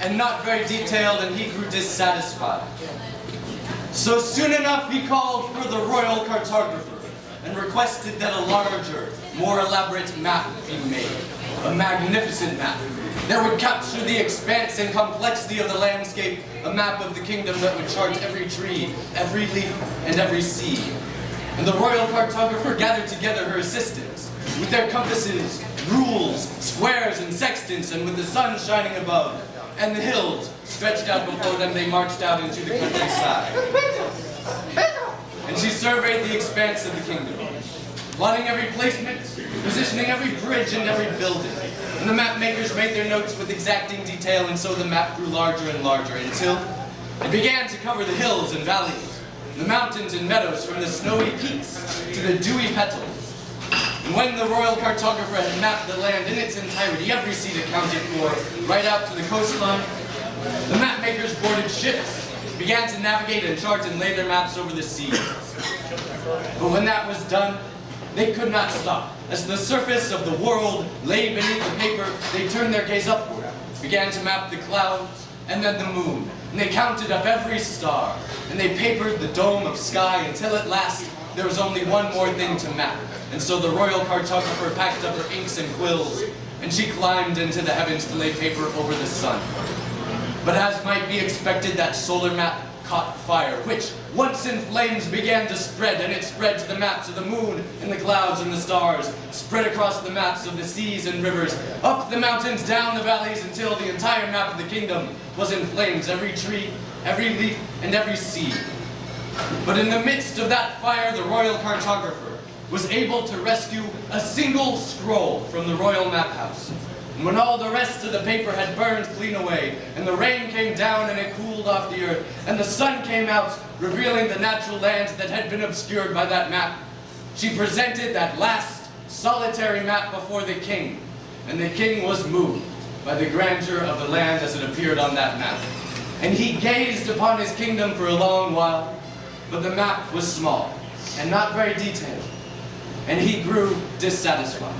and not very detailed, and he grew dissatisfied. So soon enough he called for the royal cartographer and requested that a larger, more elaborate map be made. A magnificent map that would capture the expanse and complexity of the landscape, a map of the kingdom that would chart every tree, every leaf, and every seed. And the royal cartographer gathered together her assistants with their compasses, rules, squares, and sextants, and with the sun shining above, and the hills stretched out before them, they marched out into the countryside. And she surveyed the expanse of the kingdom, plotting every placement, positioning every bridge and every building. And the map makers made their notes with exacting detail, and so the map grew larger and larger until it began to cover the hills and valleys, the mountains and meadows, from the snowy peaks to the dewy petals. And when the royal cartographer had mapped the land in its entirety, every seed accounted for, right out to the coastline, the map makers boarded ships, began to navigate and chart and lay their maps over the seas. But when that was done, they could not stop. As the surface of the world lay beneath the paper, they turned their gaze upward, began to map the clouds, and then the moon. And they counted up every star, and they papered the dome of sky until at last there was only one more thing to map. And so the royal cartographer packed up her inks and quills, and she climbed into the heavens to lay paper over the sun. But as might be expected, that solar map caught fire, which, once in flames, began to spread, and it spread to the maps of the moon and the clouds and the stars, spread across the maps of the seas and rivers, up the mountains, down the valleys, until the entire map of the kingdom was in flames, every tree, every leaf, and every seed. But in the midst of that fire, the royal cartographer was able to rescue a single scroll from the royal map house. And when all the rest of the paper had burned clean away, and the rain came down and it cooled off the earth, and the sun came out, revealing the natural lands that had been obscured by that map, she presented that last solitary map before the king, and the king was moved by the grandeur of the land as it appeared on that map. And he gazed upon his kingdom for a long while, but the map was small and not very detailed, and he grew dissatisfied.